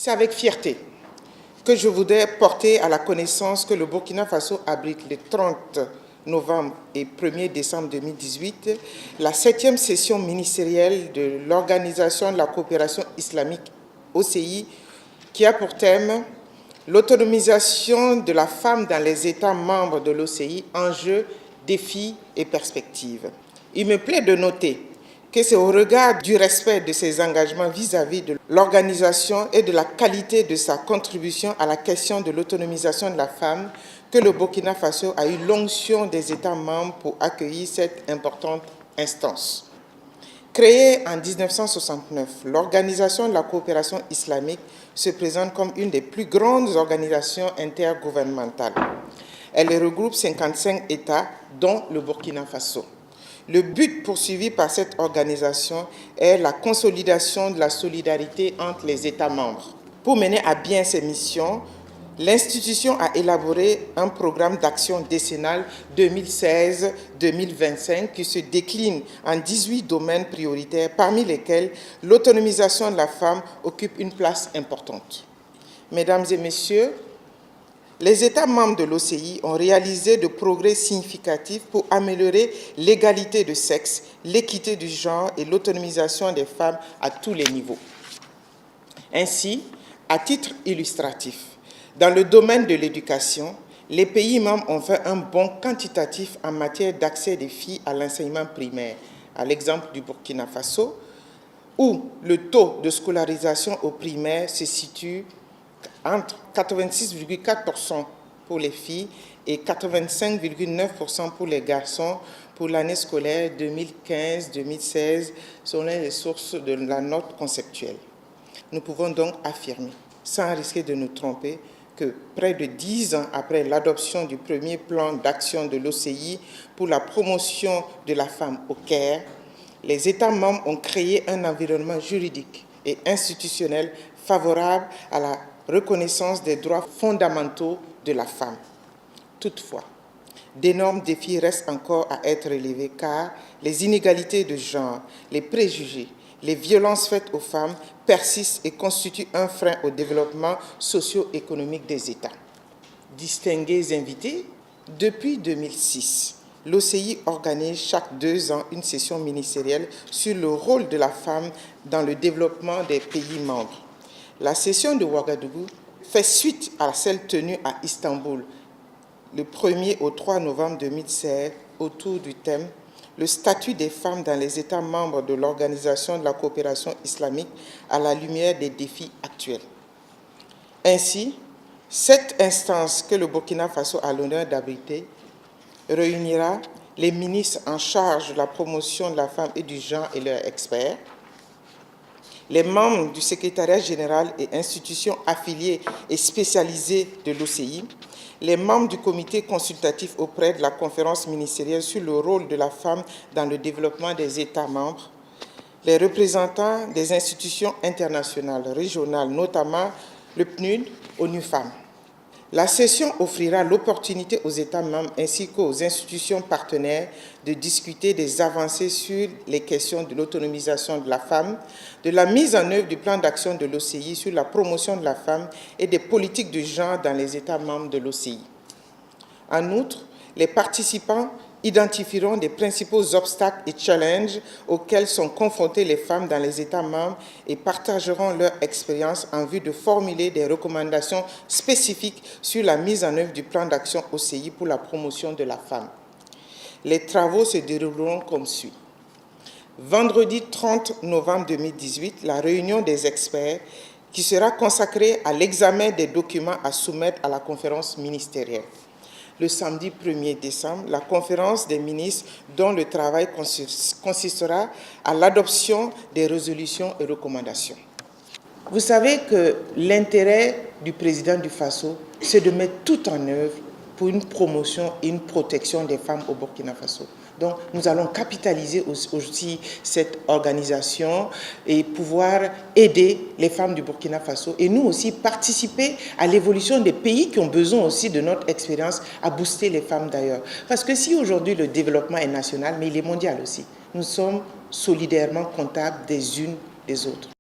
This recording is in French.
C'est avec fierté que je voudrais porter à la connaissance que le Burkina Faso abrite le 30 novembre et 1er décembre 2018 la 7e session ministérielle de l'Organisation de la coopération islamique OCI qui a pour thème l'autonomisation de la femme dans les États membres de l'OCI, enjeux, défis et perspectives. Il me plaît de noter que c'est au regard du respect de ses engagements vis-à-vis de l'organisation et de la qualité de sa contribution à la question de l'autonomisation de la femme que le Burkina Faso a eu l'onction des États membres pour accueillir cette importante instance. Créée en 1969, l'Organisation de la coopération islamique se présente comme une des plus grandes organisations intergouvernementales. Elle regroupe 55 États, dont le Burkina Faso. Le but poursuivi par cette organisation est la consolidation de la solidarité entre les États membres. Pour mener à bien ces missions, l'institution a élaboré un programme d'action décennal 2016-2025 qui se décline en 18 domaines prioritaires, parmi lesquels l'autonomisation de la femme occupe une place importante. Mesdames et messieurs, les États membres de l'OCI ont réalisé de progrès significatifs pour améliorer l'égalité de sexe, l'équité du genre et l'autonomisation des femmes à tous les niveaux. Ainsi, à titre illustratif, dans le domaine de l'éducation, les pays membres ont fait un bond quantitatif en matière d'accès des filles à l'enseignement primaire, à l'exemple du Burkina Faso, où le taux de scolarisation au primaire se situe entre 86,4% pour les filles et 85,9% pour les garçons pour l'année scolaire 2015-2016, selon les sources de la note conceptuelle. Nous pouvons donc affirmer, sans risquer de nous tromper, que près de 10 ans après l'adoption du premier plan d'action de l'OCI pour la promotion de la femme au Caire, les États membres ont créé un environnement juridique et institutionnel favorable à la reconnaissance des droits fondamentaux de la femme. Toutefois, d'énormes défis restent encore à être relevés car les inégalités de genre, les préjugés, les violences faites aux femmes persistent et constituent un frein au développement socio-économique des États. Distingués invités, depuis 2006, l'OCI organise chaque 2 ans une session ministérielle sur le rôle de la femme dans le développement des pays membres. La session de Ouagadougou fait suite à celle tenue à Istanbul le 1er au 3 novembre 2016 autour du thème « Le statut des femmes dans les États membres de l'Organisation de la coopération islamique à la lumière des défis actuels ». Ainsi, cette instance que le Burkina Faso a l'honneur d'abriter réunira les ministres en charge de la promotion de la femme et du genre et leurs experts, les membres du secrétariat général et institutions affiliées et spécialisées de l'OCI, les membres du comité consultatif auprès de la conférence ministérielle sur le rôle de la femme dans le développement des États membres, les représentants des institutions internationales, régionales, notamment le PNUD, ONU Femmes. La session offrira l'opportunité aux États membres ainsi qu'aux institutions partenaires de discuter des avancées sur les questions de l'autonomisation de la femme, de la mise en œuvre du plan d'action de l'OCI sur la promotion de la femme et des politiques de genre dans les États membres de l'OCI. En outre, les participants identifieront des principaux obstacles et challenges auxquels sont confrontées les femmes dans les États membres et partageront leur expérience en vue de formuler des recommandations spécifiques sur la mise en œuvre du plan d'action OCI pour la promotion de la femme. Les travaux se dérouleront comme suit. Vendredi 30 novembre 2018, la réunion des experts qui sera consacrée à l'examen des documents à soumettre à la conférence ministérielle. Le samedi 1er décembre, la conférence des ministres dont le travail consistera à l'adoption des résolutions et recommandations. Vous savez que l'intérêt du président du Faso, c'est de mettre tout en œuvre pour une promotion et une protection des femmes au Burkina Faso. Donc, nous allons capitaliser aussi cette organisation et pouvoir aider les femmes du Burkina Faso et nous aussi participer à l'évolution des pays qui ont besoin aussi de notre expérience à booster les femmes d'ailleurs. Parce que si aujourd'hui le développement est national, mais il est mondial aussi, nous sommes solidairement comptables des unes des autres.